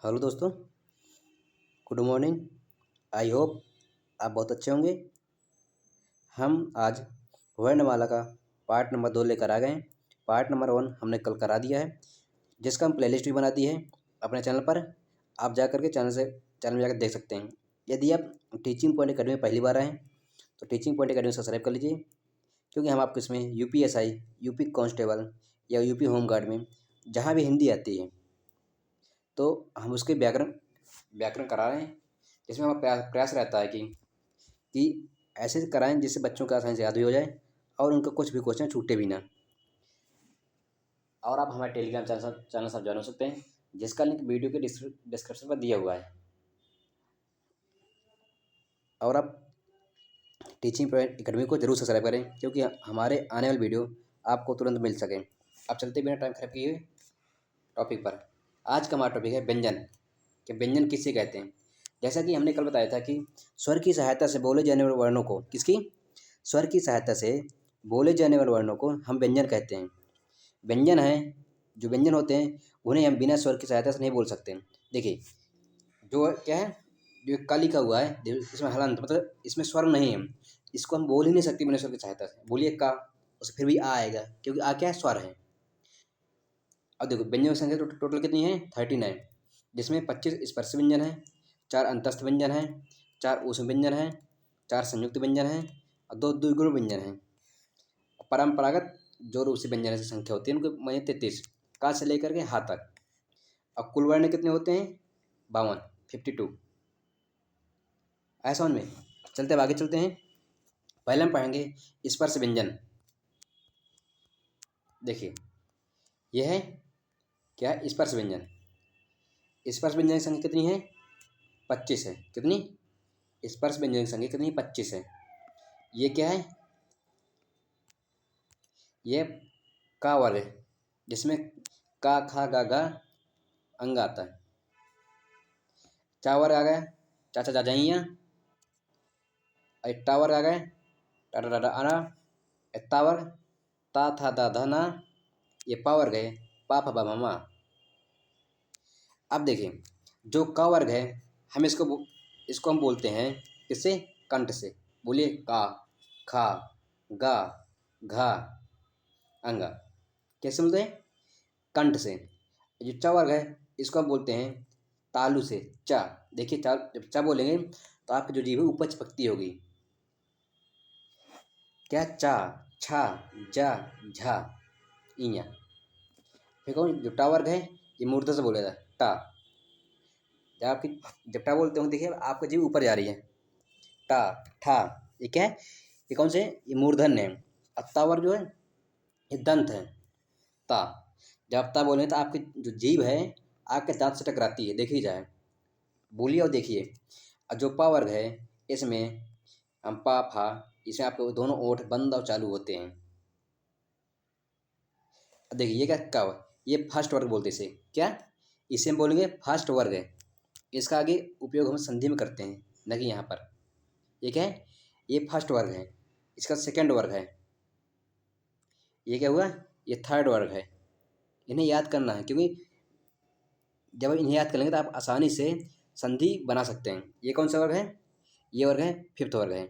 Hello दोस्तों, good morning. I hope आप बहुत अच्छे होंगे। हम आज वर्णमाला का पार्ट नंबर 2 लेकर आ गए हैं। पार्ट नंबर 1 हमने कल करा दिया है, जिसका हम प्लेलिस्ट भी बना दी है अपने चैनल पर। आप जा कर के चैनल में जाकर देख सकते हैं। यदि आप टीचिंग पॉइंट अकेडमी में पहली बार आए हैं तो टीचिंग पॉइंट अकेडमी सब्सक्राइब कर लीजिए, क्योंकि हम आपको इसमें यूपीएसआई, यूपी कांस्टेबल या यूपी होमगार्ड में जहाँ भी हिंदी आती है तो हम उसके व्याकरण व्याकरण करा रहे हैं, जिसमें हमारा प्रयास रहता है कि ऐसे कराएं जिससे बच्चों का आसानी से याद भी हो जाए और उनका कुछ भी क्वेश्चन छूटे भी ना। और आप हमारे टेलीग्राम चैनल सब जान सकते हैं, जिसका लिंक वीडियो के डिस्क्रिप्शन पर दिया हुआ है। और आप टीचिंग पॉइंट एकेडमी को जरूर सब्सक्राइब करें, क्योंकि हमारे आने वाली वीडियो आपको तुरंत मिल सके। अब चलते बिना टाइम खराब किए टॉपिक पर। आज का हमारा टॉपिक है व्यंजन, कि व्यंजन किसे कहते हैं। जैसा कि हमने कल बताया था कि स्वर की सहायता से बोले जाने वाले वर्णों को स्वर की सहायता से बोले जाने वाले वर्णों को हम व्यंजन कहते हैं। व्यंजन है, जो व्यंजन होते हैं उन्हें हम बिना स्वर की सहायता से नहीं बोल सकते। देखिए, जो क्या है, जो का लिखा हुआ है इसमें हलंत मतलब इसमें स्वर नहीं है, इसको हम बोल ही नहीं सकते बिना स्वर की सहायता से। बोलिए का, उसे फिर भी आ आएगा, क्योंकि आ क्या है, स्वर है। अब देखो, व्यंजन की संख्या टोटल कितनी है, 39, जिसमें 25 स्पर्श व्यंजन है, 4 अंतस्थ व्यंजन है, 4 ऊष्म व्यंजन है, 4 संयुक्त व्यंजन है और 2 द्विगुण व्यंजन है। परंपरागत जो रूप से व्यंजन की संख्या होती है उनको माने 33, का से लेकर के हा तक। अब कुल वर्ण कितने होते हैं, 52, 52। ऐसा उनमें चलते अब आगे चलते हैं। पहले हम पढ़ेंगे स्पर्श व्यंजन। देखिए, यह है क्या है, स्पर्श व्यंजन। स्पर्श व्यंजन की संख्या कितनी है, 25 है। कितनी, स्पर्श व्यंजन की संख्या कितनी, 25 है। ये क्या है, ये का वर्ग है, जिसमें का खा गा गा अंग आता है। चा वर्ग आ गया, चाचा जाजाइया। इट्टा वर्ग आ गए, टाटा टाटा आना। इत्ता वर्ग, ता था दा धना। ये पा वर्ग है, पा फा बा मामा। अब देखिए, जो क वर्ग है, हम इसको हम बोलते हैं किससे, कंठ से। बोलिए, का, खा, गा, घा, अंगा। कैसे बोलते हैं, कंठ से। जो च वर्ग है, इसको हम बोलते हैं तालु से, चा। देखिए, चा जब चा बोलेंगे तो आपकी जो जीभ है ऊपर चिपकती होगी। क्या, चा, छा, जा, झा, इया। फिर कौन, जो टा वर्ग है, ये मूर्धन्य से बोलेगा, टा। जब टा बोलते हो, देखिए आपकी जीभ ऊपर जा रही है, टा, ठा। ये क्या है, ये कौन से, ये मूर्धन्य है। अत्ता वर्ग जो है, ये दंत है, ता। जब ता बोले तो आपकी जो जीभ है आपके दांत से टकराती है, देखी जाए। बोलिए और देखिए। और जो पा वर्ग है, इसमें हम पा फा, इसमें आपके दोनों ओठ बंद और चालू होते हैं। देखिए, ये क्या, कव, ये फर्स्ट वर्ग बोलते हैं इसे। क्या, इसे हम बोलेंगे फर्स्ट वर्ग है। इसका आगे उपयोग हम संधि में करते हैं, न कि यहाँ पर। ये क्या है, ये फर्स्ट वर्ग है, इसका सेकंड वर्ग है। ये क्या हुआ, ये थर्ड वर्ग है। इन्हें याद करना है, क्योंकि जब इन्हें याद कर लेंगे तो आप आसानी से संधि बना सकते हैं। ये कौन सा वर्ग है, ये वर्ग है, फिफ्थ वर्ग है।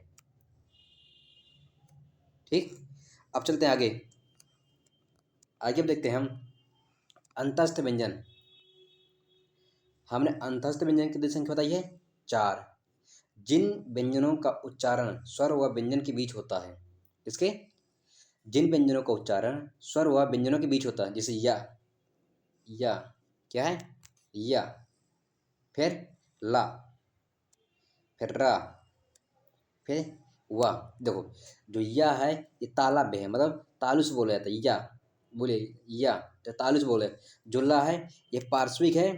ठीक, अब चलते हैं आगे। आगे अब देखते हैं हम अंतस्थ व्यंजन। हमने अंतस्थ व्यंजन की संख्या बताई है 4, जिन व्यंजनों का उच्चारण स्वर व व्यंजन के बीच होता है। किसके, जिन व्यंजनों का उच्चारण स्वर व व्यंजनों के बीच होता है, जैसे या क्या है, या, फिर ला, फिर रा, फिर वाह। देखो, जो या है ये तालव्य है, मतलब तालु से बोला जाता है। या, बोले, या तो तालु से बोले। जो ला है, ये पार्श्विक है।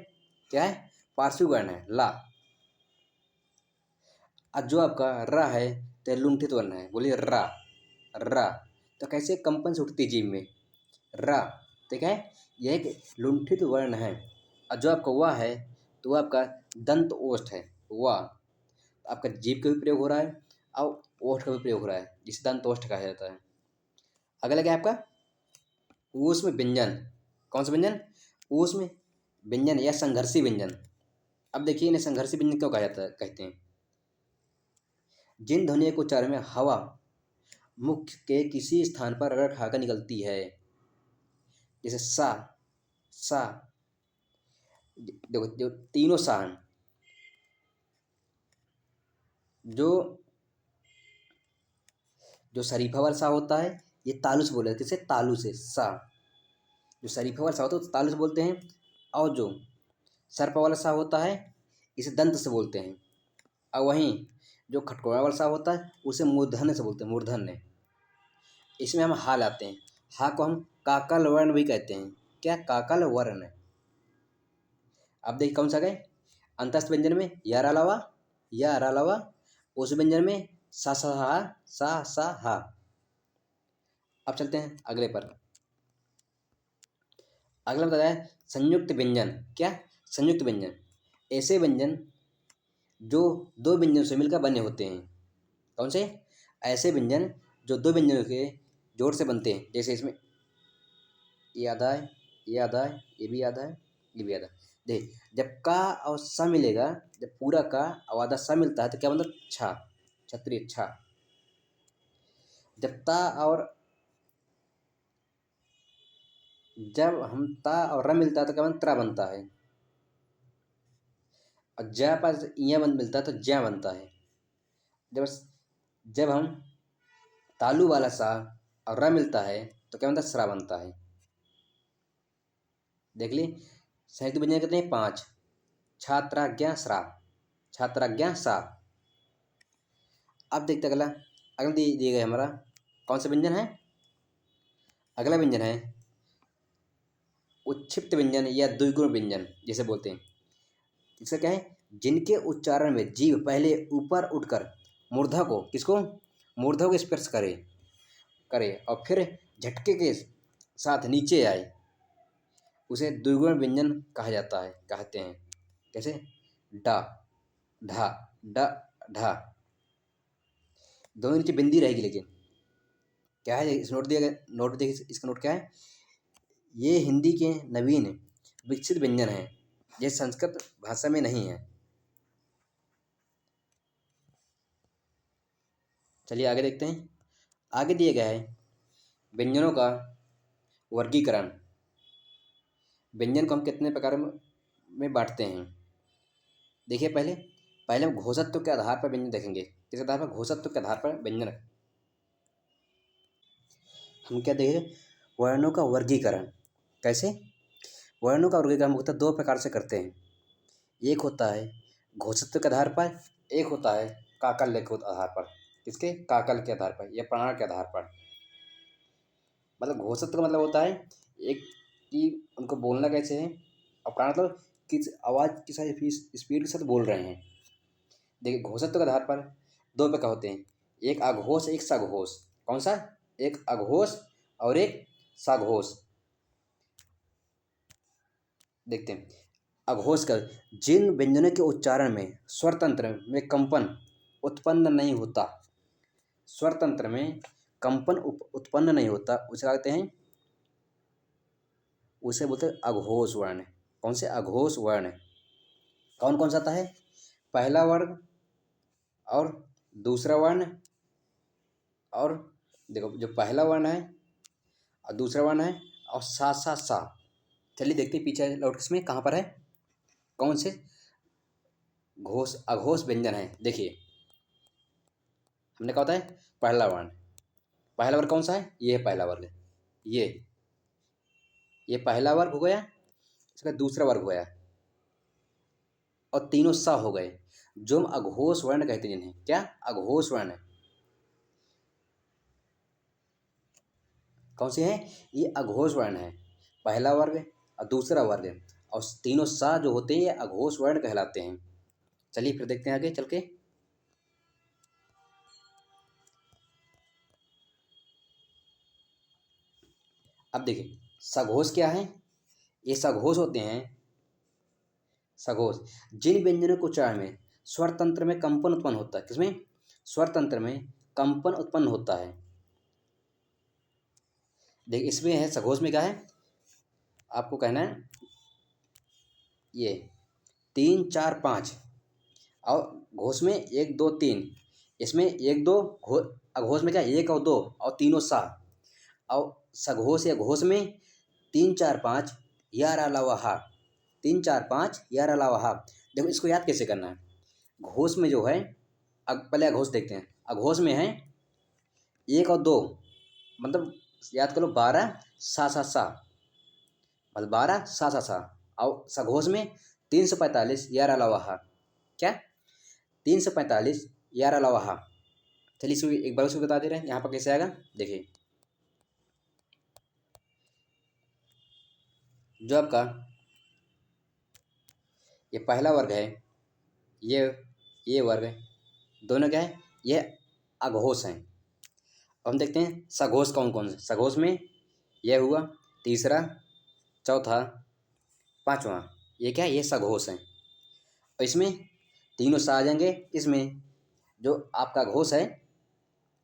क्या है, पार्श्विक वर्ण है, ला। और जो आपका रा है तो लुंठित वर्ण है। बोलिए, रा, रा। तो कैसे कंपन से उठती जीभ में, रा। तो क्या है, यह एक लुंठित वर्ण है। और जो आपका वाह है, तो वह आपका दंत ओष्ठ है, वाह। आपका जीभ का भी प्रयोग हो रहा है और ओष्ठ का भी प्रयोग हो रहा है, जिसे दंत ओष्ठ कहा जाता है। अगला क्या है आपका, ऊष्म व्यंजन। कौन सा व्यंजन, ऊष्म व्यंजन या संघर्षी व्यंजन। अब देखिए इन्हें संघर्षी व्यंजन क्यों कहा जाता है, कहते हैं। जिन ध्वनियों के उच्चारण में हवा मुख के किसी स्थान पर रगड़ खाकर निकलती है, जैसे सा, सा, देखो जो तीनों सा हैं, जो जो शरीफा वाला सा होता है ये तालु से बोले, किसे, तालु से सा। जो शरीफा वाला सा होता है तो तालु से बोलते हैं, और जो सर्प वाला सा होता है इसे दंत से बोलते हैं, और वहीं जो खटकोड़ा वाला सा होता है उसे मूर्धन्य से बोलते हैं, मूर्धन्य। इसमें हम हा लाते हैं, हा को हम काकल वर्ण भी कहते हैं। क्या, काकल वर्ण। अब देखिए कौन सा गए, अंतस्थ व्यंजन में यार अलावा, या अलावा, उस व्यंजन में सा सा हा, सा सा हा। अब चलते हैं अगले पर। अगला बताया है संयुक्त व्यंजन। क्या, संयुक्त व्यंजन, ऐसे व्यंजन जो दो व्यंजनों से मिलकर बने होते हैं। कौन से, ऐसे व्यंजन जो दो व्यंजनों के जोड़ से बनते हैं। जैसे इसमें ये आधा है, ये आधा है, ये भी आधा है, ये भी आधा है। देख, जब का और सा मिलेगा, जब पूरा का और आधा सा मिलता है तो क्या बनता है, छा, क्षत्रिय छा। जब ता और जब हम ता और र मिलता है तो क्या बनता, त्रा बनता है। और ज पर इया बन मिलता है तो ज्या बनता है। जब जब हम तालु वाला सा और र मिलता है तो क्या बनता है, सरा बनता है। देख ली, संयुक्त व्यंजन कितने हैं, 5। छात्राज्ञा सरा, छात्राज्ञा सा। अब देखते अगला, अगला दिए गए हमारा कौन सा व्यंजन है, अगला व्यंजन है उच्छिप्त व्यंजन या द्विगुण व्यंजन जिसे बोलते हैं। इसका क्या है, जिनके उच्चारण में जीभ पहले ऊपर उठकर मूर्धा को, किसको, मूर्धा को स्पर्श करे करे और फिर झटके के साथ नीचे आए, उसे द्विगुण व्यंजन कहा जाता है, कहते हैं। कैसे, डा, ढा, ड, ढा, दोनों नीचे बिंदी रहेगी। लेकिन क्या है, इस नोट दिया गया, नोट देखिए इसका नोट क्या है, ये हिंदी के नवीन विकसित व्यंजन हैं, ये संस्कृत भाषा में नहीं है। चलिए आगे देखते हैं। आगे दिया गया है व्यंजनों का वर्गीकरण। व्यंजन को हम कितने प्रकार में बांटते हैं। देखिए पहले पहले हम घोषत्व के आधार पर व्यंजन देखेंगे। किस आधार पर, घोषत्व के आधार पर व्यंजन। हम क्या देखेंगे, वर्णों का वर्गीकरण। कैसे, वर्णों का वर्गीकरण मुख्यतः दो प्रकार से करते हैं। एक होता है घोषत्व के आधार पर, एक होता है काकल्य के आधार पर। किसके, काकल के आधार पर या प्राण के आधार पर। मतलब घोषत्व का मतलब होता है एक कि उनको बोलना कैसे है, और प्राण मतलब किस आवाज़ के साथ, स्पीड के साथ बोल रहे हैं। देखिए घोषत्व के आधार पर दो प्रकार होते हैं, एक अघोष एक सघोष। कौन सा, एक अघोष और एक सघोष। देखते हैं अघोष कर, जिन व्यंजनों के उच्चारण में स्वर तंत्र में कंपन उत्पन्न नहीं होता, स्वर तंत्र में कंपन उत्पन्न नहीं होता, उसे कहते हैं, उसे बोलते हैं अघोष वर्ण। कौन से, अघोष वर्ण। कौन कौन सा आता है, पहला वर्ण और दूसरा वर्ण, और देखो जो पहला वर्ण है और दूसरा वर्ण है, और सा सा सा। चलिए देखते हैं पीछे लौट इसमें कहाँ पर है, कौन से घोष अघोष व्यंजन है। देखिए हमने कहा होता है पहला वर्ण, पहला वर्ग कौन सा है, ये है पहला वर्ग, ये पहला वर्ग हो गया, इसका दूसरा वर्ग हो गया, और तीनों सा हो गए, जो हम अघोष वर्ण कहते हैं जिन्हें। क्या, अघोष वर्ण। कौन से हैं, ये अघोष वर्ण है, पहला वर्ग और दूसरा वर्ग, और तीनों सा जो होते हैं ये अघोष वर्ण कहलाते हैं। चलिए फिर देखते हैं आगे चल के। अब देखिए सघोष क्या है, ये सघोष होते हैं, सघोष जिन व्यंजनों के उच्चारण में स्वर तंत्र में कंपन उत्पन्न होता है। किसमें, स्वर तंत्र में कंपन उत्पन्न होता है। देखिए इसमें है, सघोष में क्या है, आपको कहना है ये तीन चार पाँच, और घोष में एक दो तीन, इसमें एक दो घोष में क्या एक और दो और तीनों सा, और सघोष या घोष में तीन चार पाँच या रा ला वा हा, तीन चार पाँच या रा ला वा हा। देखो इसको याद कैसे करना है। घोष में जो है, पहले अघोष देखते हैं। अघोष में है एक और दो, मतलब याद करो 12 सा सा सा, मतलब 12 सा सा सा, और सघोष में 345 या रा ला वा हा, क्या 345 या रा ला वा हा। चलिए इसको एक बार उसको बता दे रहे हैं, यहाँ पर कैसे आएगा देखिए। जो आपका ये पहला वर्ग है, ये वर्ग दोनों क्या है, ये अघोष हैं। अब हम देखते हैं सघोष कौन कौन से। सघोष में यह हुआ तीसरा, चौथा, पांचवा, ये क्या है, ये सघोष हैं। और इसमें तीनों सा आ जाएंगे। इसमें जो आपका घोष है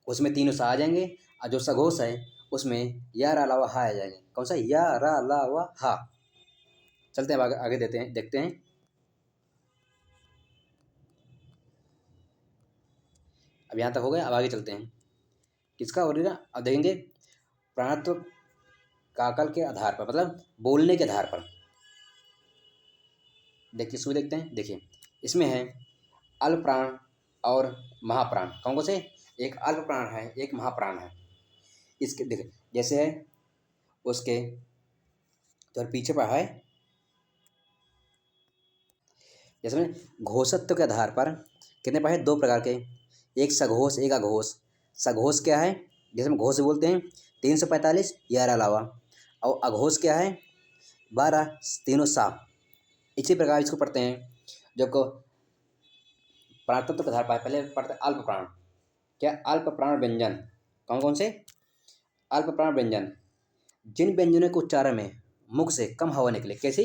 उसमें तीनों सा आ जाएंगे, और जो सघोष है उसमें या रा ला वा हा आ जाएंगे। कौन सा, या रा ला वा हा। चलते हैं आगे, आगे देते हैं, देखते हैं। अब यहाँ तक हो गया, अब आगे चलते हैं। किसका ओरिजिन अब देखेंगे, प्राणत्व काकल के आधार पर, मतलब बोलने के आधार पर। देखिए इसको देखते हैं। देखिए इसमें है अल्प प्राण और महाप्राण। कौन कौन से, एक अल्प प्राण है, एक महाप्राण है। इसके देखिए जैसे है उसके तो पीछे पर है, जैसे में घोषत्व के आधार पर कितने पर है, दो प्रकार के, एक सघोष एक अघोष। सघोष क्या है, जैसे हम घोष बोलते हैं 345 या अलावा, और अघोष क्या है 12 तीनों सा। इसी प्रकार इसको पढ़ते हैं जब को प्राणतत्व के आधार पर। पहले पढ़ते हैं अल्प प्राण। क्या, अल्प प्राण व्यंजन कौन कौन से, अल्प प्राण व्यंजन जिन व्यंजनों के उच्चारण में मुख से कम हवा निकले। कैसी,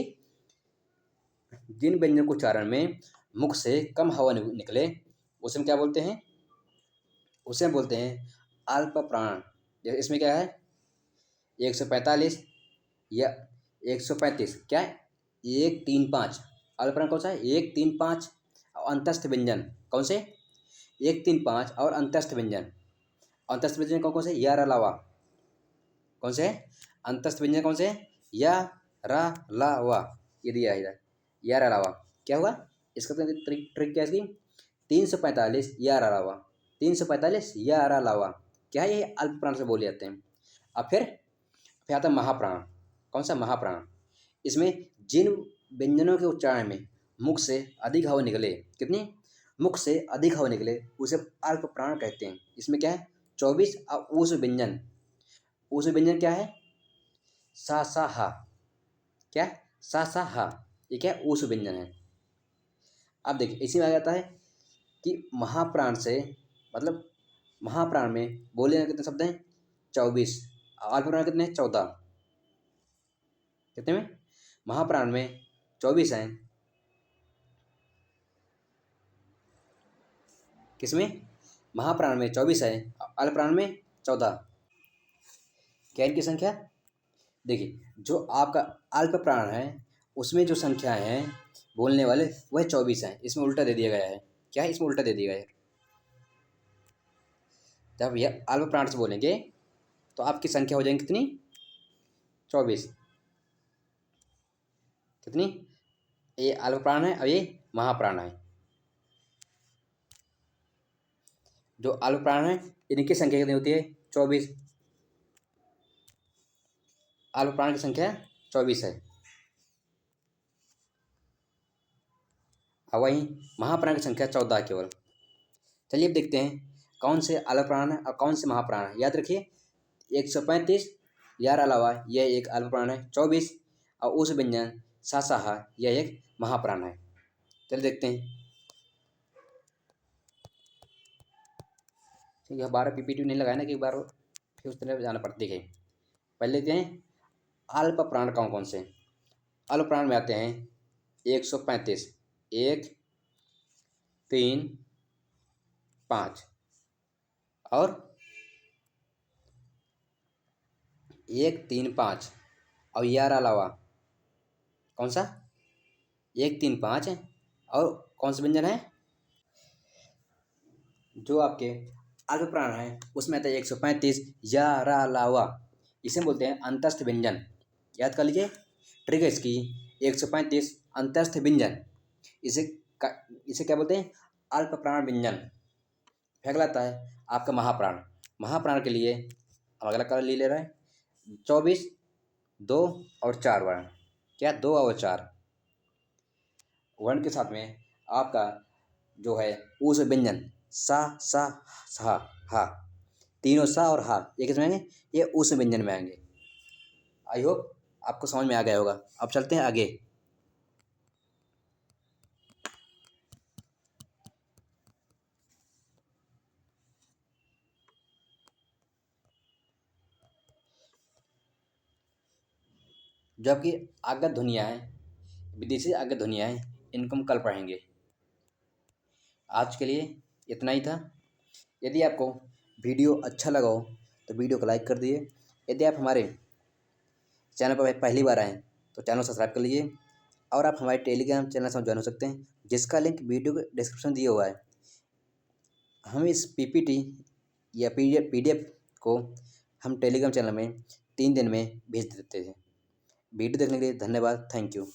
जिन व्यंजनों के उच्चारण में मुख से कम हवा निकले उसे हम क्या बोलते हैं, उसे हम बोलते हैं अल्प प्राण। जैसे इसमें क्या है 145 या 135, क्या है 135। अल्प प्राण कौन सा है, 135। और अंतस्थ व्यंजन कौन से, 135 और अंतस्थ व्यंजन। अंतस्थ व्यंजन कौन कौन से, या रा ला वा। कौन से है अंतस्थ व्यंजन, कौन से है, या रा ला वा, ये दिया है इधर, या रा ला वा। क्या हुआ इसका ट्रिक क्या है इसकी, 345 या रा ला वा, 345 या रा ला वा। क्या है, ये अल्प प्राण से बोले जाते हैं। अब फिर आता है महाप्राण। कौन सा, महाप्राण। इसमें जिन व्यंजनों के उच्चारण में मुख से अधिक हवा निकले, कितनी, मुख से अधिक हवा निकले, उसे अल्प प्राण कहते हैं। इसमें क्या है 24। और ऊष्म व्यंजन, ऊष्म व्यंजन क्या है, सा सा हा, क्या सा सा हा, ये क्या ऊष्म व्यंजन है। अब देखिए इसी में आ जाता है कि महाप्राण से, मतलब महाप्राण में बोले ना कितने शब्द हैं 24, अल्प प्राण कितने हैं 14। कितने में, महाप्राण में 24 हैं, किसमें, महाप्राण में 24 है, अल्प प्राण में 14। क्या इनकी संख्या, देखिए जो आपका अल्प प्राण है उसमें जो संख्याएं हैं बोलने वाले वह 24 हैं। इसमें उल्टा दे दिया गया है। क्या है, इसमें उल्टा दे दिया गया है। जब यह अल्प प्राण से बोलेंगे तो आपकी संख्या हो जाएगी कितनी, 24। कितनी, ये अल्प प्राण है और ये महाप्राण है। जो अल्प प्राण है इनकी संख्या कितनी होती है 24, अल्प प्राण की संख्या 24 है। और वहीं महाप्राण की संख्या 14 केवल। चलिए अब देखते हैं कौन से अल्प प्राण है और कौन से महाप्राण है। याद रखिए 135 यार अलावा यह एक अल्प प्राण है, 24 और उस व्यंजन सासाहा यह एक महाप्राण है। चलिए देखते हैं। ठीक है, 12 पीपीटी नहीं लगाए ना कि एक बार फिर उस तरह जाना पड़ता। देखिए पहले देखते हैं अल्प प्राण कौन कौन से। अल्प प्राण में आते हैं 135, 1 3 5 और 1 3 5 और यार अलावा कौन सा 1 3 5 और कौन से व्यंजन है? जो आपके अल्प प्राण है उसमें आता है 135 या रा लावा, इसे बोलते हैं अंतस्थ व्यंजन। याद कर लीजिए ट्रिक है इसकी, 135 अंतस्थ व्यंजन। इसे इसे क्या बोलते हैं? अल्प प्राण व्यंजन। फिर अगला आता है आपका महाप्राण। महाप्राण के लिए हम अगला कलर ले रहे हैं 24, 2 और 4 वर्ण। क्या 2 और 4 वर्ण के साथ में आपका जो है उस व्यंजन सा सा सा हा, तीनों सा और हा ये किस में आएंगे? ये उस व्यंजन में आएंगे। आई होप आपको समझ में आ गया होगा। अब चलते हैं आगे। जो आपकी आगत ध्वनियाँ हैं, विदेशी आगत ध्वनियाँ हैं, इनको हम कल पढ़ेंगे। आज के लिए इतना ही था। यदि आपको वीडियो अच्छा लगा हो तो वीडियो को लाइक कर दिए। यदि आप हमारे चैनल पर पहली बार आएँ तो चैनल सब्सक्राइब कर लीजिए। और आप हमारे टेलीग्राम चैनल से ज्वाइन हो सकते हैं, जिसका लिंक वीडियो के डिस्क्रिप्शन दिया हुआ है। हम इस पीपीटी या पीडीएफ को हम टेलीग्राम चैनल में 3 दिन में भेज देते हैं। वीडियो देखने के लिए धन्यवाद। Thank you.